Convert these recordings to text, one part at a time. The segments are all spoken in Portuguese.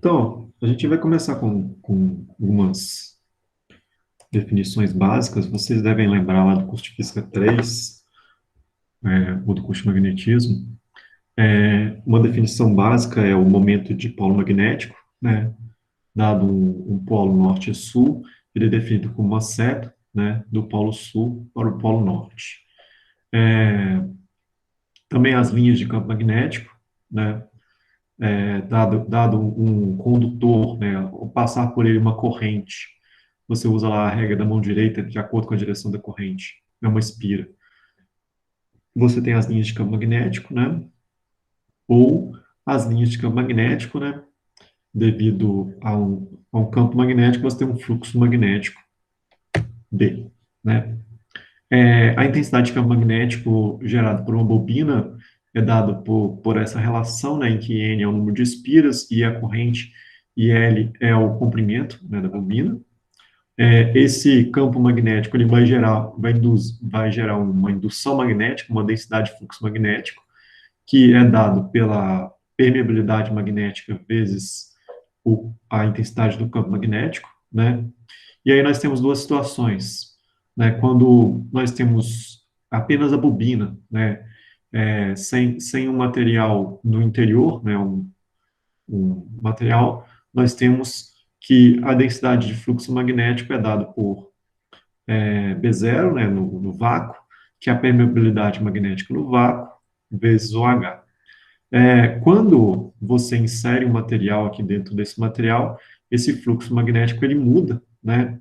Então, a gente vai começar com algumas definições básicas. Vocês devem lembrar lá do curso de Física 3, ou do curso de Magnetismo. Uma definição básica é o momento de polo magnético, né? Dado um polo norte e sul, ele é definido como uma seta, né, do polo sul para o polo norte. Também as linhas de campo magnético, né? Dado um condutor, né, ou passar por ele uma corrente, você usa lá a regra da mão direita de acordo com a direção da corrente, é uma espira. Você tem as linhas de campo magnético, né, ou as linhas de campo magnético, né, devido a um campo magnético, você tem um fluxo magnético B, né. A intensidade de campo magnético gerado por uma bobina é dado por essa relação, né, em que N é o número de espiras, I é a corrente e L é o comprimento, né, da bobina. Esse campo magnético ele vai gerar uma indução magnética, uma densidade de fluxo magnético, que é dado pela permeabilidade magnética vezes a intensidade do campo magnético, né? E aí nós temos duas situações, né? Quando nós temos apenas a bobina, né? Sem um material no interior, né? Um material, nós temos que a densidade de fluxo magnético é dada por B0, né, no vácuo, que é a permeabilidade magnética no vácuo, vezes o H. Quando você insere um material aqui dentro desse material, esse fluxo magnético ele muda, né,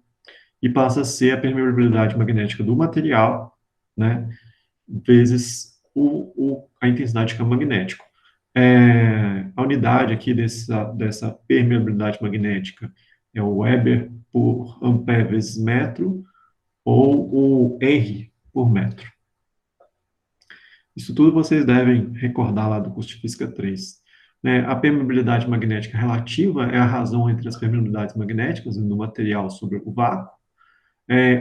e passa a ser a permeabilidade magnética do material, né, vezes a intensidade de campo magnético. A unidade aqui dessa permeabilidade magnética é o Weber por ampere vezes metro, ou o R por metro. Isso tudo vocês devem recordar lá do curso de Física 3. A permeabilidade magnética relativa é a razão entre as permeabilidades magnéticas do material sobre o vácuo.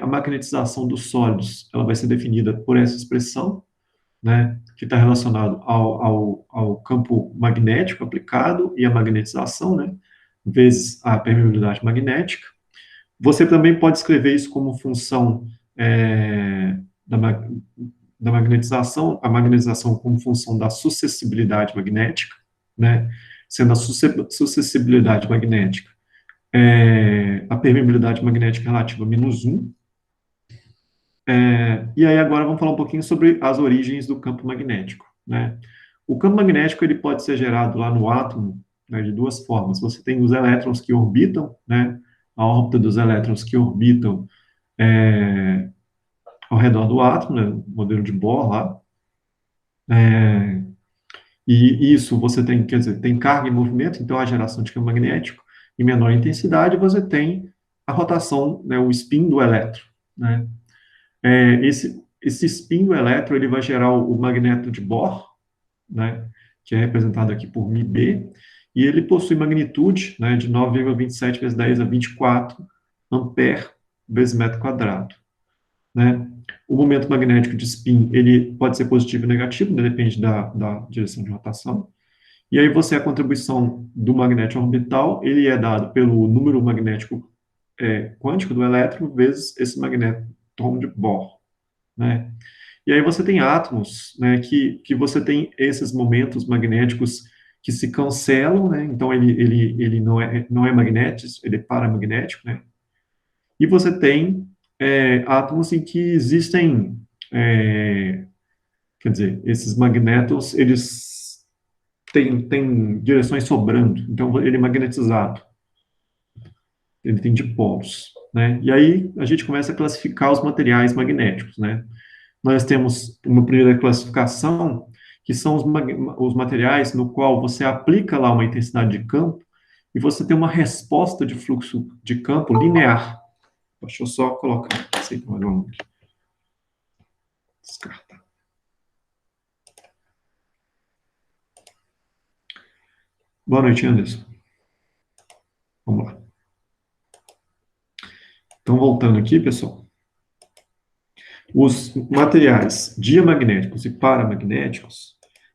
A magnetização dos sólidos ela vai ser definida por essa expressão, né, que está relacionado ao campo magnético aplicado e a magnetização, né, vezes a permeabilidade magnética. Você também pode escrever isso como função da, da magnetização, a magnetização como função da sucessibilidade magnética, né, sendo a sucessibilidade magnética a permeabilidade magnética relativa menos 1. E aí agora vamos falar um pouquinho sobre as origens do campo magnético, né. O campo magnético ele pode ser gerado lá no átomo, né, de duas formas. Você tem os elétrons que orbitam, né, a órbita dos elétrons que orbitam ao redor do átomo, né, o modelo de Bohr lá. E isso você tem, quer dizer, tem carga e movimento, então a geração de campo magnético em menor intensidade, você tem a rotação, né, o spin do elétron, né. Esse spin do elétron, ele vai gerar o magneto de Bohr, né, que é representado aqui por μB, e ele possui magnitude, né, de 9,27 vezes 10 a 24 ampere vezes metro quadrado, né. O momento magnético de spin, ele pode ser positivo ou negativo, né, depende da direção de rotação. E aí a contribuição do magnético orbital, ele é dado pelo número magnético quântico do elétron vezes esse magnetron de Bohr, né. E aí você tem átomos, né, que você tem esses momentos magnéticos que se cancelam, né, então ele não é magnético, ele é paramagnético, né. E você tem átomos em que existem, quer dizer, esses magnetos, eles têm direções sobrando, então ele é magnetizado, ele tem dipolos, né. E aí a gente começa a classificar os materiais magnéticos, né. Nós temos uma primeira classificação, que são os materiais no qual você aplica lá uma intensidade de campo e você tem uma resposta de fluxo de campo linear. Deixa eu só colocar esse aqui. Descartar. Boa noite, Anderson. Vamos lá. Então, voltando aqui, pessoal. Os materiais diamagnéticos e paramagnéticos,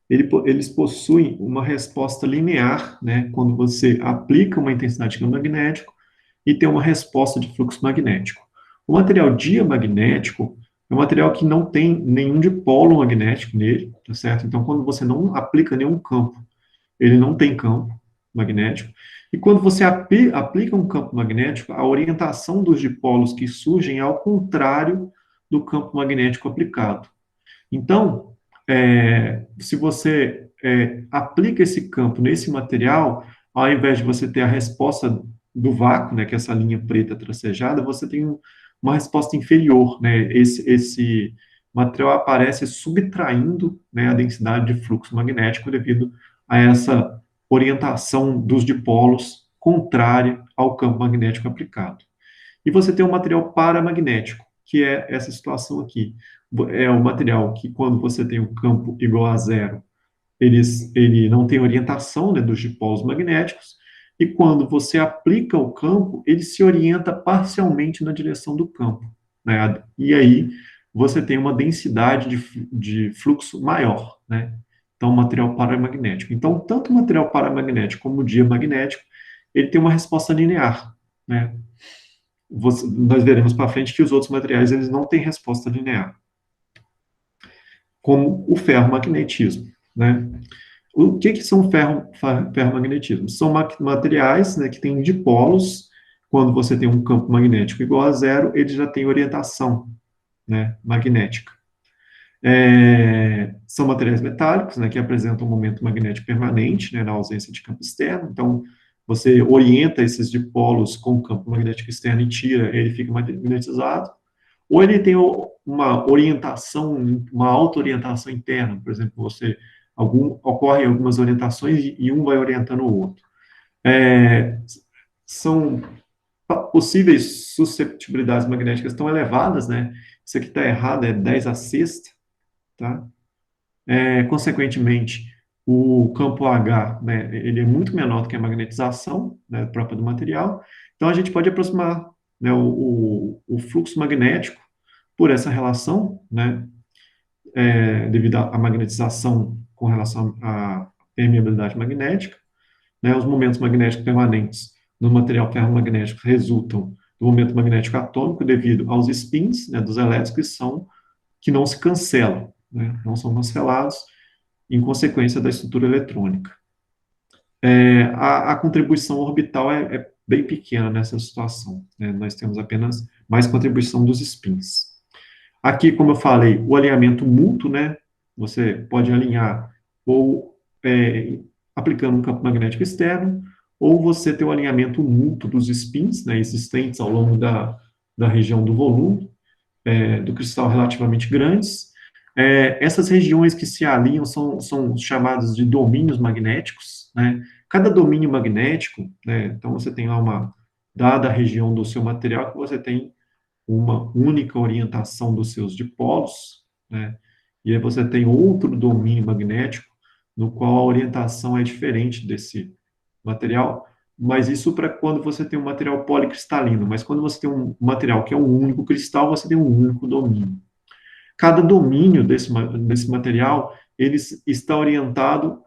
eles possuem uma resposta linear, né, quando você aplica uma intensidade de campo magnético e tem uma resposta de fluxo magnético. O material diamagnético é um material que não tem nenhum dipolo magnético nele, tá certo? Então, quando você não aplica nenhum campo, ele não tem campo magnético. E quando você aplica um campo magnético, a orientação dos dipolos que surgem é ao contrário do campo magnético aplicado. Então, se você aplica esse campo nesse material, ao invés de você ter a resposta do vácuo, né, que é essa linha preta tracejada, você tem uma resposta inferior, né? Esse material aparece subtraindo, né, a densidade de fluxo magnético devido a essa orientação dos dipolos contrária ao campo magnético aplicado. E você tem um material paramagnético, que é essa situação aqui. É o material que, quando você tem um campo igual a zero, ele não tem orientação, né, dos dipolos magnéticos, e quando você aplica o campo, ele se orienta parcialmente na direção do campo, né? E aí você tem uma densidade de fluxo maior, né? Então, material paramagnético. Então, tanto o material paramagnético como o diamagnético, ele tem uma resposta linear, né? Nós veremos para frente que os outros materiais eles não têm resposta linear, como o ferromagnetismo, né? O que são ferromagnetismos? São materiais, né, que têm dipolos. Quando você tem um campo magnético igual a zero, ele já tem orientação, né, magnética. São materiais metálicos, né, que apresentam um momento magnético permanente, né, na ausência de campo externo. Então, você orienta esses dipolos com campo magnético externo e tira, ele fica magnetizado. Ou ele tem uma orientação, uma auto-orientação interna, por exemplo, ocorrem algumas orientações e um vai orientando o outro. São possíveis susceptibilidades magnéticas tão elevadas, né? Isso aqui está errado, é 10 a sexta, tá? Consequentemente, o campo H, né, ele é muito menor do que a magnetização, né, própria do material. Então, a gente pode aproximar, né, o fluxo magnético por essa relação, né, devido à magnetização com relação à permeabilidade magnética, né, os momentos magnéticos permanentes no material ferromagnético resultam do momento magnético atômico devido aos spins, né, dos elétrons que não se cancelam, né, não são cancelados em consequência da estrutura eletrônica. A contribuição orbital é bem pequena nessa situação, né, nós temos apenas mais contribuição dos spins. Aqui, como eu falei, o alinhamento mútuo, né? Você pode alinhar ou aplicando um campo magnético externo, ou você ter o alinhamento mútuo dos spins, né, existentes ao longo da região do volume, do cristal relativamente grandes. Essas regiões que se alinham são chamadas de domínios magnéticos, né? Cada domínio magnético, né, então você tem lá uma dada região do seu material que você tem uma única orientação dos seus dipolos, né? E aí você tem outro domínio magnético, no qual a orientação é diferente desse material, mas isso para quando você tem um material policristalino, mas quando você tem um material que é um único cristal, você tem um único domínio. Cada domínio desse material, ele está orientado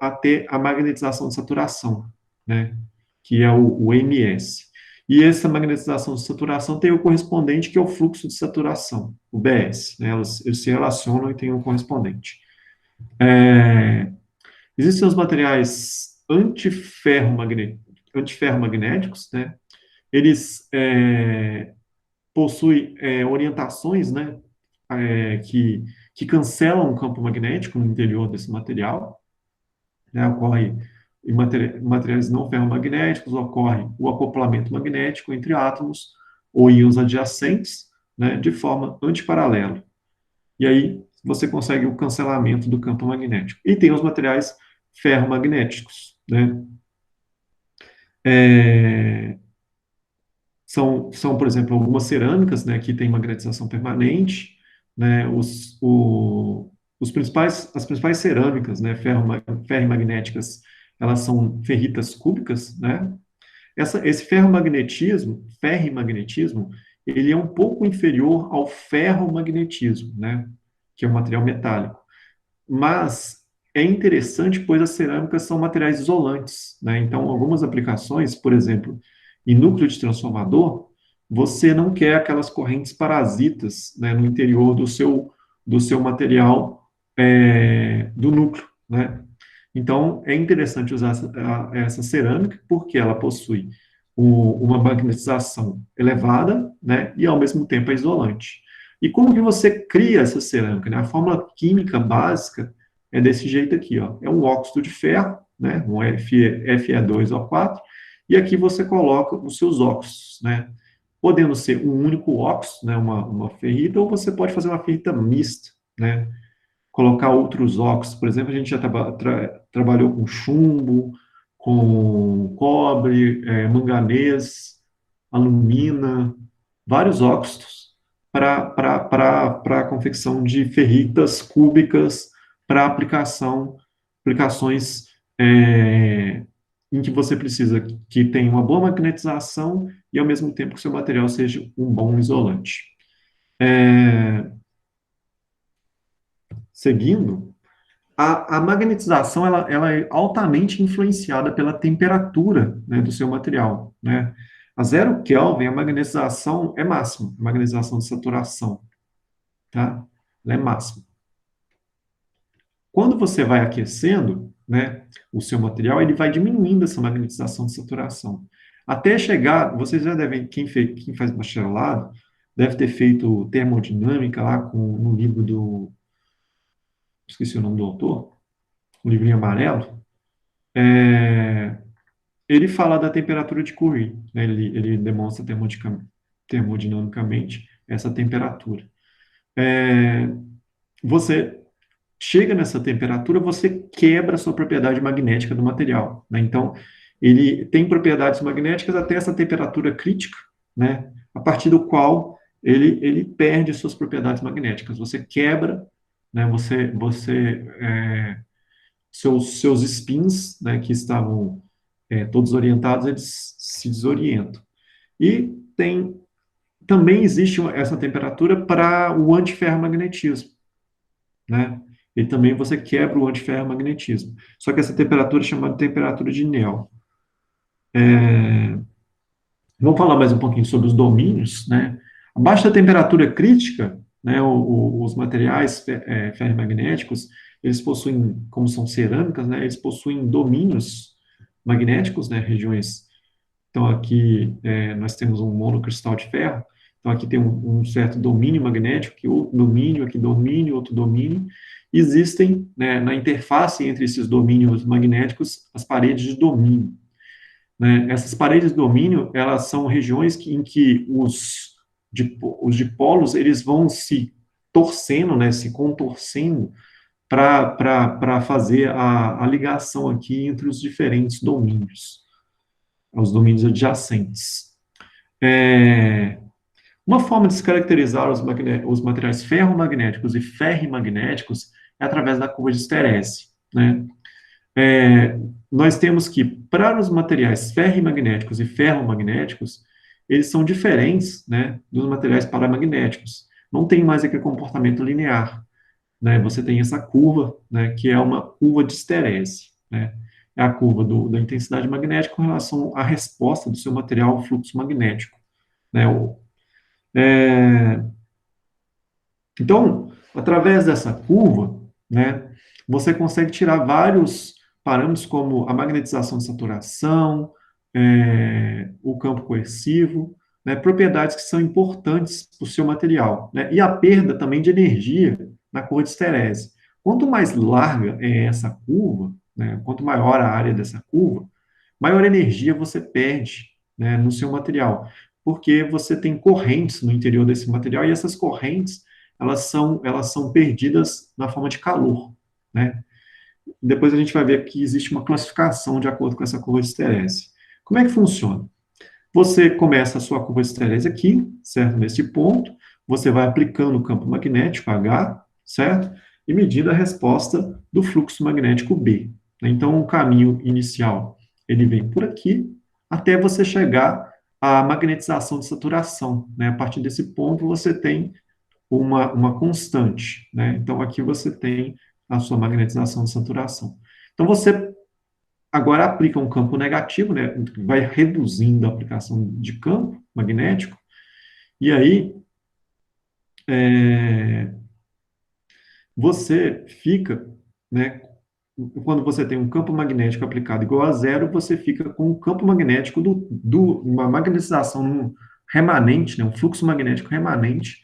até a magnetização de saturação, né? Que é o MS. E essa magnetização de saturação tem o correspondente, que é o fluxo de saturação, o BS. Né? Eles se relacionam e têm um correspondente. Existem os materiais antiferromagnéticos, né? Eles possuem orientações, né? Que cancelam o campo magnético no interior desse material, né? Ocorre em materiais não ferromagnéticos, ocorre o acoplamento magnético entre átomos ou íons adjacentes, né, de forma antiparalela. E aí você consegue o cancelamento do campo magnético. E tem os materiais ferromagnéticos, né? Por exemplo, algumas cerâmicas, né, que têm magnetização permanente, né, as principais cerâmicas, né, ferrimagnéticas, elas são ferritas cúbicas, né? Esse ferrimagnetismo, ele é um pouco inferior ao ferromagnetismo, né, que é um material metálico. Mas é interessante, pois as cerâmicas são materiais isolantes, né? Então, algumas aplicações, por exemplo, em núcleo de transformador, você não quer aquelas correntes parasitas, né, no interior do seu material, do núcleo, né? Então, é interessante usar essa cerâmica porque ela possui uma magnetização elevada, né, e ao mesmo tempo é isolante. E como que você cria essa cerâmica, né? A fórmula química básica é desse jeito aqui, ó. É um óxido de ferro, né, um Fe2O4, e aqui você coloca os seus óxidos, né? Podendo ser um único óxido, né, uma ferrita, ou você pode fazer uma ferrita mista, né? Colocar outros óxidos. Por exemplo, a gente já trabalhou com chumbo, com cobre, manganês, alumina, vários óxidos para a confecção de ferritas cúbicas para aplicações em que você precisa que tenha uma boa magnetização e, ao mesmo tempo, que o seu material seja um bom isolante. Seguindo, a magnetização ela é altamente influenciada pela temperatura, né, do seu material, né? A 0 Kelvin, a magnetização é máxima, a magnetização de saturação, tá? Ela é máxima. Quando você vai aquecendo, né, o seu material, ele vai diminuindo essa magnetização de saturação. Até chegar, vocês já devem, quem faz bacharelado, deve ter feito termodinâmica lá no livro esqueci o nome do autor, um livrinho amarelo. Ele fala da temperatura de Curie, né? Ele demonstra termodinamicamente essa temperatura. Você chega nessa temperatura, você quebra a sua propriedade magnética do material, né? Então, ele tem propriedades magnéticas até essa temperatura crítica, né? A partir do qual ele perde suas propriedades magnéticas. Você quebra, né? Seus spins, né, que estavam todos orientados, eles se desorientam. E também existe essa temperatura para o antiferromagnetismo, né? E também você quebra o antiferromagnetismo. Só que essa temperatura é chamada de temperatura de Néel. Vamos falar mais um pouquinho sobre os domínios, né? Abaixo da temperatura crítica, né, os materiais ferromagnéticos, eles possuem, como são cerâmicas, né, eles possuem domínios magnéticos, né, regiões. Então, aqui nós temos um monocristal de ferro. Então, aqui tem um certo domínio magnético, aqui outro domínio, aqui domínio, outro domínio. Existem, né, na interface entre esses domínios magnéticos, as paredes de domínio, né? Essas paredes de domínio, elas são regiões em que os dipolos, eles vão se torcendo, né, se contorcendo para fazer a ligação aqui entre os diferentes domínios, os domínios adjacentes. Uma forma de se caracterizar os materiais ferromagnéticos e ferrimagnéticos é através da curva de Sterese, né? Nós temos que, para os materiais ferrimagnéticos e ferromagnéticos, eles são diferentes, né, dos materiais paramagnéticos. Não tem mais aquele comportamento linear, né? Você tem essa curva, né, que é uma curva de Sterese, né? É a curva da intensidade magnética com relação à resposta do seu material ao fluxo magnético, né? Então, através dessa curva, né, você consegue tirar vários parâmetros como a magnetização de saturação, o campo coercivo, né, propriedades que são importantes para o seu material, né, e a perda também de energia na curva de Sterese. Quanto mais larga é essa curva, né, quanto maior a área dessa curva, maior energia você perde, né, no seu material, porque você tem correntes no interior desse material e essas correntes elas são perdidas na forma de calor, né? Depois a gente vai ver que existe uma classificação de acordo com essa curva de Sterese. Como é que funciona? Você começa a sua curva de Sterese aqui, certo? Nesse ponto, você vai aplicando o campo magnético H, certo? E medindo a resposta do fluxo magnético B. Então, o caminho inicial, ele vem por aqui, até você chegar à magnetização de saturação, né? A partir desse ponto, você tem uma constante, né? Então, aqui você tem a sua magnetização de saturação. Então, você agora aplica um campo negativo, né? Vai reduzindo a aplicação de campo magnético, e aí é, você fica, né? Quando você tem um campo magnético aplicado igual a zero, você fica com um campo magnético uma magnetização remanente, né? Um fluxo magnético remanente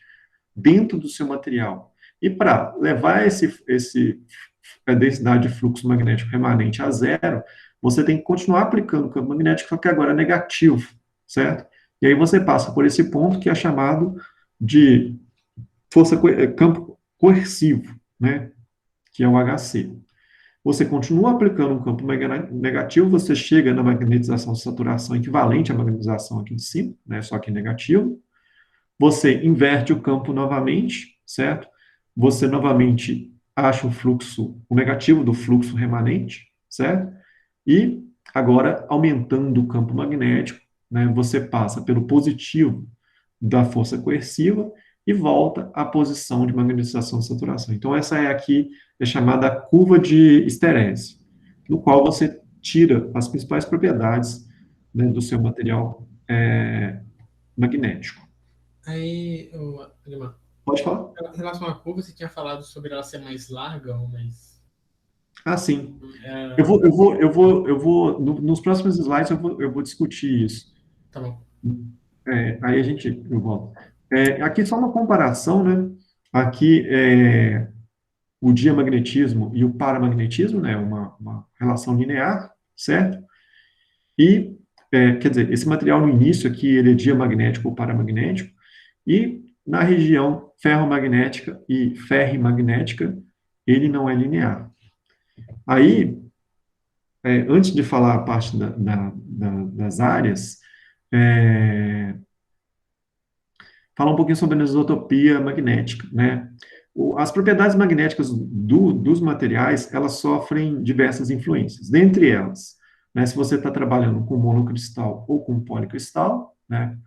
dentro do seu material. E para levar a densidade de fluxo magnético remanente a zero, você tem que continuar aplicando o campo magnético, só que agora é negativo, certo? E aí você passa por esse ponto que é chamado de campo coercivo, né? Que é o HC. Você continua aplicando um campo negativo, você chega na magnetização de saturação equivalente à magnetização aqui de cima, né? Só que negativo. Você inverte o campo novamente, certo? Você novamente acha o negativo do fluxo remanente, certo? E agora, aumentando o campo magnético, né, você passa pelo positivo da força coerciva e volta à posição de magnetização de saturação. Então, essa é chamada curva de esterese, no qual você tira as principais propriedades, né, do seu material magnético. Aí, Lima, Pode falar? em relação à curva, você tinha falado sobre ela ser mais larga ou mais. Ah, sim. É, Nos próximos slides eu vou discutir isso. tá bom. Aí eu volto. Aqui só uma comparação, né? Aqui o diamagnetismo e o paramagnetismo, né? Uma relação linear, certo? E, quer dizer, esse material no início aqui, ele é diamagnético ou paramagnético, e na região ferromagnética e ferrimagnética, ele não é linear. Aí, antes de falar a parte das áreas, é, falar um pouquinho sobre a anisotropia magnética, né? As propriedades magnéticas dos materiais, elas sofrem diversas influências. Dentre elas, né, se você está trabalhando com monocristal ou com policristal, né?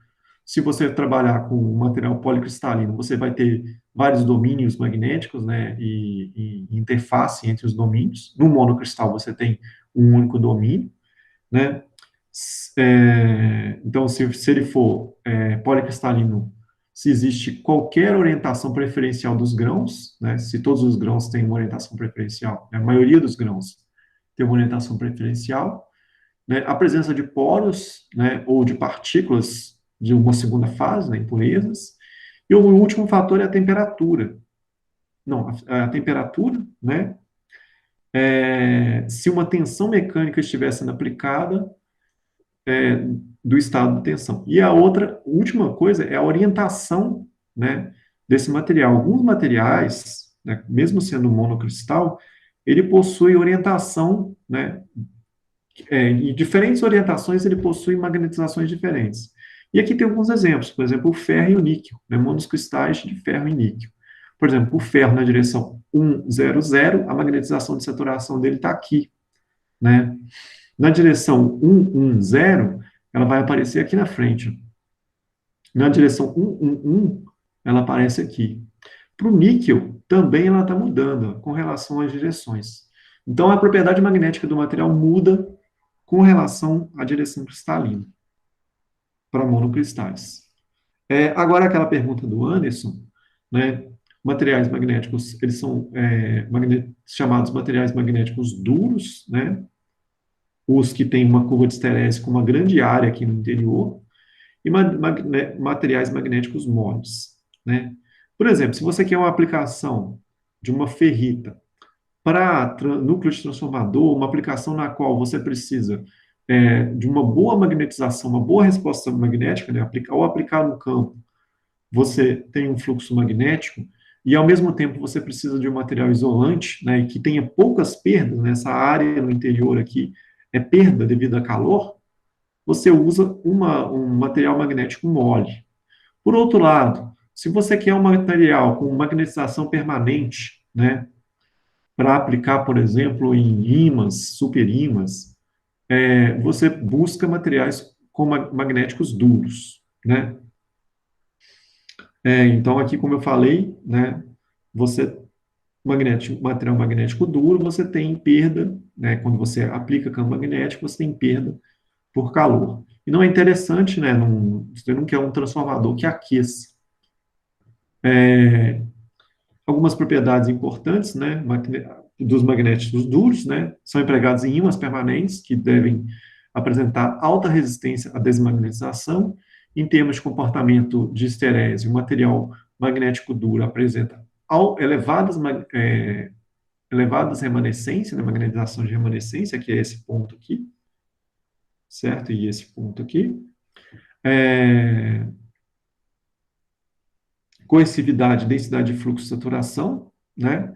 Se você trabalhar com material policristalino, você vai ter vários domínios magnéticos, né, e interface entre os domínios. No monocristal, você tem um único domínio, né? Então, se ele for policristalino, se existe qualquer orientação preferencial dos grãos, né? Se todos os grãos têm uma orientação preferencial, né? A maioria dos grãos tem uma orientação preferencial, né? A presença de poros, né, ou de partículas de uma segunda fase, né, impurezas, e o último fator é a temperatura. Não, a temperatura, né? Se uma tensão mecânica estiver sendo aplicada, do estado de tensão. E a última coisa é a orientação, né, desse material. Alguns materiais, né, mesmo sendo monocristal, ele possui orientação, né, e diferentes orientações ele possui magnetizações diferentes. E aqui tem alguns exemplos, por exemplo, o ferro e o níquel, né, monocristais de ferro e níquel. Por exemplo, o ferro na direção 100, a magnetização de saturação dele está aqui, né? Na direção 110, ela vai aparecer aqui na frente. Na direção 111, ela aparece aqui. Para o níquel, também ela está mudando com relação às direções. Então, a propriedade magnética do material muda com relação à direção cristalina, para monocristais. Agora, aquela pergunta do Anderson, né? Materiais magnéticos, eles são chamados materiais magnéticos duros, né? Os que têm uma curva de esterese com uma grande área aqui no interior, e materiais magnéticos moles, né? Por exemplo, se você quer uma aplicação de uma ferrita para núcleo de transformador, uma aplicação na qual você precisa de uma boa magnetização, uma boa resposta magnética, né? Ao aplicar no campo, você tem um fluxo magnético e, ao mesmo tempo, você precisa de um material isolante, né, e que tenha poucas perdas nessa área no interior aqui, perda devido a calor, você usa um material magnético mole. Por outro lado, se você quer um material com magnetização permanente, né, para aplicar, por exemplo, em ímãs, superímãs, você busca materiais com magnéticos duros, né? Então, aqui, como eu falei, né, você material magnético duro, você tem perda, né? Quando você aplica campo magnético, você tem perda por calor. E não é interessante, né? Você não quer um transformador que aqueça. Algumas propriedades importantes, né, dos magnéticos duros, né, são empregados em ímãs permanentes, que devem apresentar alta resistência à desmagnetização. Em termos de comportamento de esterese, o material magnético duro apresenta elevadas, elevadas remanescências, né, magnetização de remanescência, que é esse ponto aqui, certo? E esse ponto aqui. Coercividade, densidade de fluxo e saturação, né?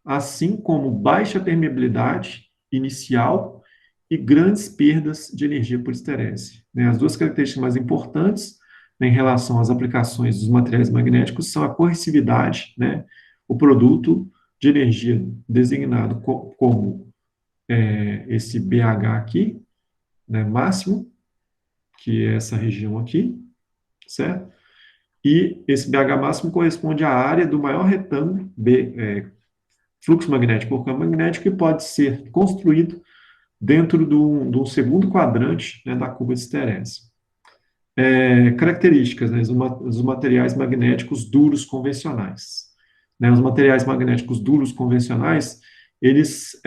Assim como baixa permeabilidade inicial e grandes perdas de energia por esterese. Né? As duas características mais importantes, né, em relação às aplicações dos materiais magnéticos são a coercividade, né, o produto de energia designado como esse BH aqui, né, máximo, que é essa região aqui, certo? E esse BH máximo corresponde à área do maior retângulo, fluxo magnético por campo magnético, que pode ser construído dentro do segundo quadrante, né, da curva de esterese. Características, né, dos materiais magnéticos duros convencionais. Né, os materiais magnéticos duros convencionais, eles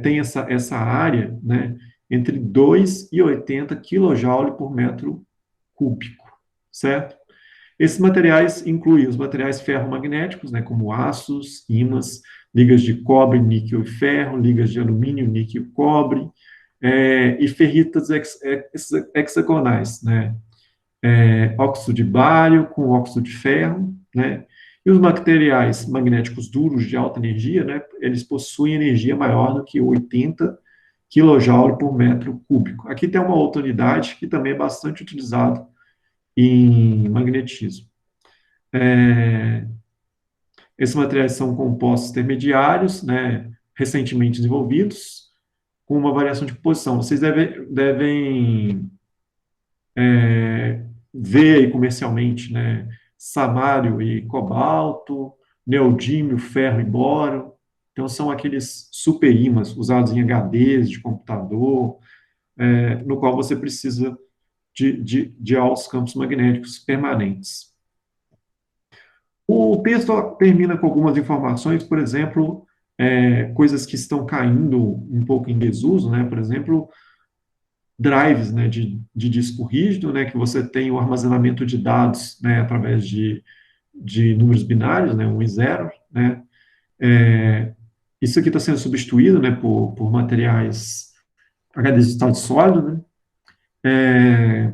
têm essa área, né, entre 2 e 80 kJ por metro cúbico, certo? Esses materiais incluem os materiais ferromagnéticos, né, como aços, ímãs, ligas de cobre, níquel e ferro, ligas de alumínio, níquel e cobre, e ferritas hexagonais, né, óxido de bário com óxido de ferro, né, e os materiais magnéticos duros de alta energia, né, eles possuem energia maior do que 80 kJ por metro cúbico. Aqui tem uma outra unidade que também é bastante utilizada em magnetismo. Esses materiais são compostos intermediários, né, recentemente desenvolvidos, com uma variação de composição. Vocês devem ver aí comercialmente, né, samário e cobalto, neodímio, ferro e boro. Então, são aqueles superímãs usados em HDs de computador, no qual você precisa de altos campos magnéticos permanentes. O texto termina com algumas informações, por exemplo, coisas que estão caindo um pouco em desuso, né? Por exemplo, drives, né, de disco rígido, né, que você tem o armazenamento de dados, né, através de números binários, né, 1 e 0, né? Isso aqui está sendo substituído, né, por materiais HDs de estado sólido, né?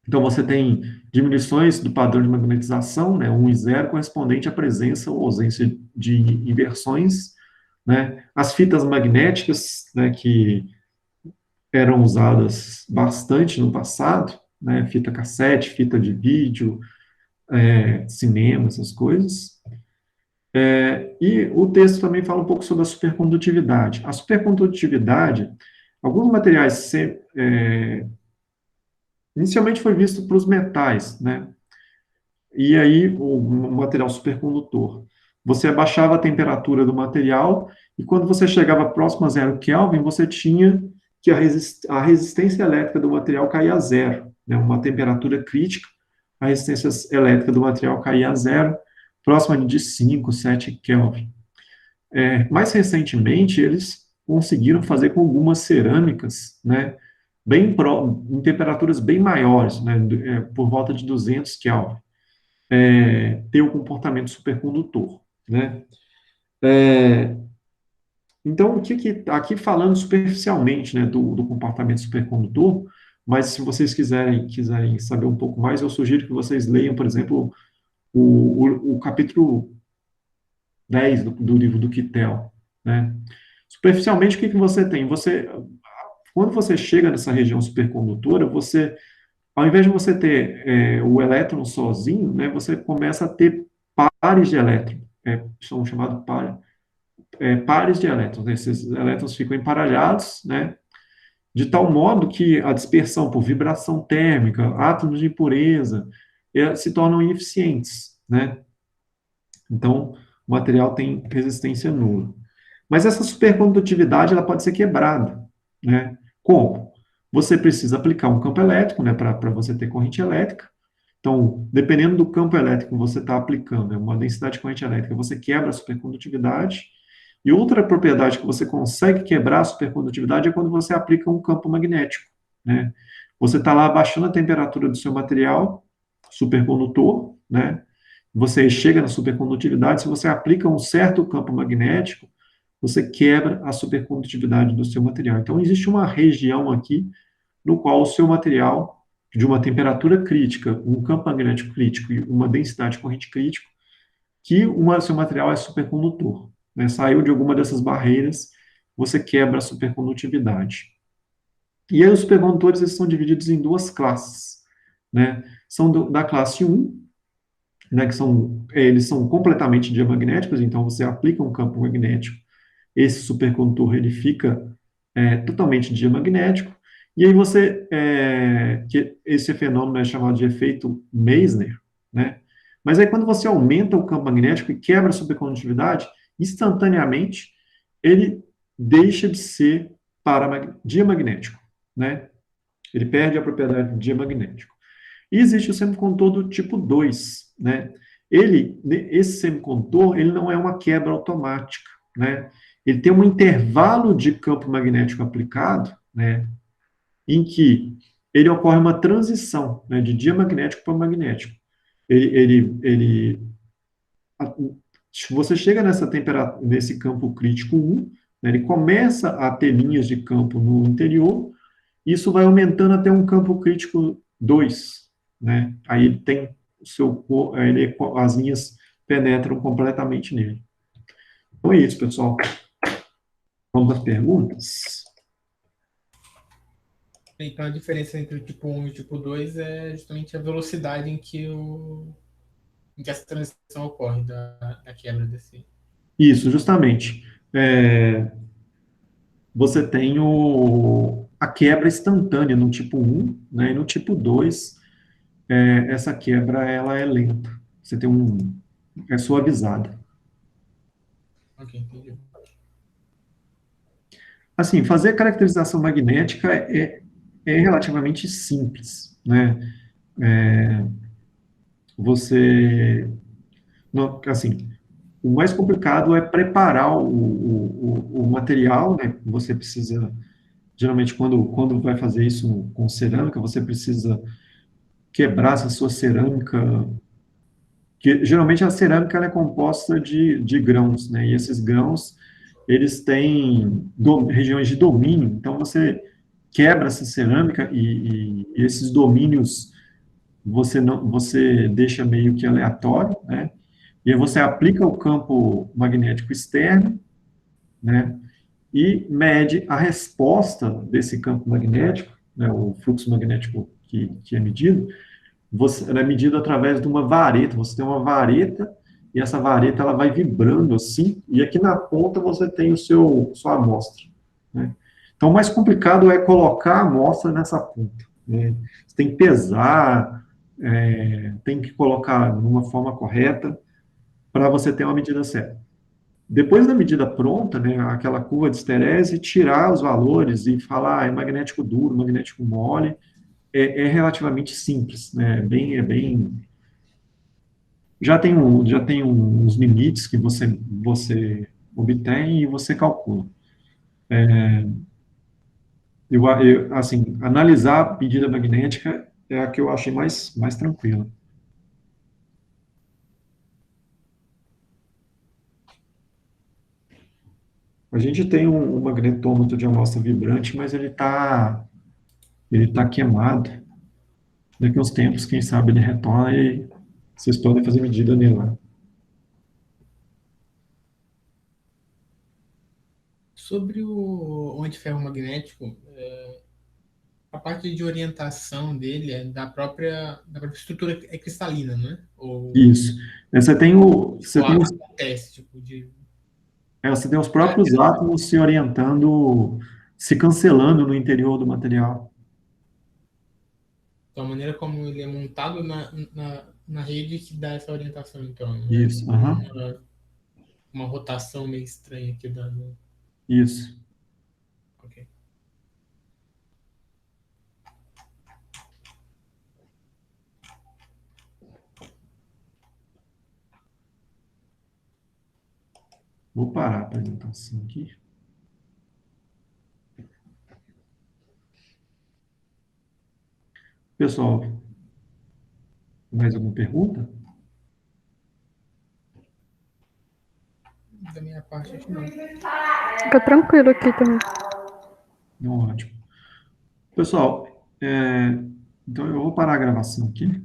Então, você tem diminuições do padrão de magnetização, né, 1 e 0, correspondente à presença ou ausência de inversões, né. As fitas magnéticas, né, que eram usadas bastante no passado, né, fita cassete, fita de vídeo, cinema, essas coisas. E o texto também fala um pouco sobre a supercondutividade. A supercondutividade, alguns materiais inicialmente foi visto para os metais, né? E aí o material supercondutor. Você abaixava a temperatura do material e quando você chegava próximo a 0 Kelvin, você tinha que a resistência elétrica do material caía a zero, né? Uma temperatura crítica, a resistência elétrica do material caía a zero, próxima de 5, 7 Kelvin. Mais recentemente, eles conseguiram fazer com algumas cerâmicas, né, em temperaturas bem maiores, né, por volta de 200 Kelvin, ter o comportamento supercondutor, né. Então, aqui falando superficialmente, né, do comportamento supercondutor, mas se vocês quiserem saber um pouco mais, eu sugiro que vocês leiam, por exemplo, o capítulo 10 do livro do Kittel, né. Superficialmente, o que você tem? Quando você chega nessa região supercondutora, ao invés de você ter o elétron sozinho, né, você começa a ter pares de elétrons, são chamados pares de elétrons. Né, esses elétrons ficam emparelhados, né, de tal modo que a dispersão por vibração térmica, átomos de impureza, se tornam ineficientes, né. Então, o material tem resistência nula. Mas essa supercondutividade ela pode ser quebrada, né? Como? Você precisa aplicar um campo elétrico, né, para você ter corrente elétrica. Então, dependendo do campo elétrico que você está aplicando, né, uma densidade de corrente elétrica, você quebra a supercondutividade. E outra propriedade que você consegue quebrar a supercondutividade é quando você aplica um campo magnético, né? Você está lá abaixando a temperatura do seu material, supercondutor, né? Você chega na supercondutividade, se você aplica um certo campo magnético, você quebra a supercondutividade do seu material. Então, existe uma região aqui no qual o seu material, de uma temperatura crítica, um campo magnético crítico e uma densidade de corrente crítica, que o seu material é supercondutor, né? Saiu de alguma dessas barreiras, você quebra a supercondutividade. E aí os supercondutores eles são divididos em duas classes, né? São da classe 1, né, eles são completamente diamagnéticos, então você aplica um campo magnético, esse supercondutor ele fica totalmente diamagnético, e aí que esse fenômeno é chamado de efeito Meissner, né? Mas aí quando você aumenta o campo magnético e quebra a supercondutividade, instantaneamente ele deixa de ser diamagnético, né? Ele perde a propriedade de diamagnético. E existe o semicondutor do tipo 2, né? Esse semicondutor, ele não é uma quebra automática, né? Ele tem um intervalo de campo magnético aplicado, né? Em que ele ocorre uma transição, né, de diamagnético para magnético. Você chega nessa temperatura, nesse campo crítico 1, né, ele começa a ter linhas de campo no interior, isso vai aumentando até um campo crítico 2, né? Aí ele tem as linhas penetram completamente nele. Então é isso, pessoal. Vamos às perguntas? Então, a diferença entre o tipo 1 e o tipo 2 é justamente a velocidade em que essa transição ocorre da quebra desse. Isso, justamente. Você tem a quebra instantânea no tipo 1, né? E no tipo 2, essa quebra ela é lenta. Você tem é suavizada. Ok, entendi. Assim, fazer caracterização magnética é relativamente simples, né? Você, não, assim, o mais complicado é preparar o material, né? Você precisa, geralmente, quando vai fazer isso com cerâmica, você precisa quebrar essa sua cerâmica, que geralmente a cerâmica ela é composta de grãos, né? E esses grãos, eles têm regiões de domínio, então você quebra essa cerâmica e esses domínios você deixa meio que aleatório, né? E aí você aplica o campo magnético externo, né? E mede a resposta desse campo magnético, né? O fluxo magnético que é medido, ela é medido através de uma vareta. Você tem uma vareta e essa vareta ela vai vibrando assim, e aqui na ponta você tem sua amostra, né? Então, o mais complicado é colocar a amostra nessa ponta, né? Você tem que pesar, tem que colocar numa forma correta para você ter uma medida certa. Depois da medida pronta, né, aquela curva de esterese, tirar os valores e falar é magnético duro, magnético mole, é relativamente simples, né? Já tem uns limites que você obtém e você calcula. Assim, analisar a medida magnética é a que eu achei mais tranquila. A gente tem um magnetômetro de amostra vibrante, mas ele tá queimado. Daqui a uns tempos, quem sabe ele retorna e vocês podem fazer medida nele lá. Sobre o antiferro magnético, a parte de orientação dele é da própria estrutura é cristalina, né? Ou Isso. Você tem tipo, acontece, tipo, você tem os próprios átomos se orientando, se cancelando no interior do material. da maneira como ele é montado na rede que dá essa orientação, então, né? Isso. Aham. uma rotação meio estranha aqui dando. Isso. Ok. Vou parar a apresentação aqui. Pessoal, mais alguma pergunta? Da minha parte, acho que não. Fica tranquilo aqui também. Não, ótimo. Pessoal, então eu vou parar a gravação aqui.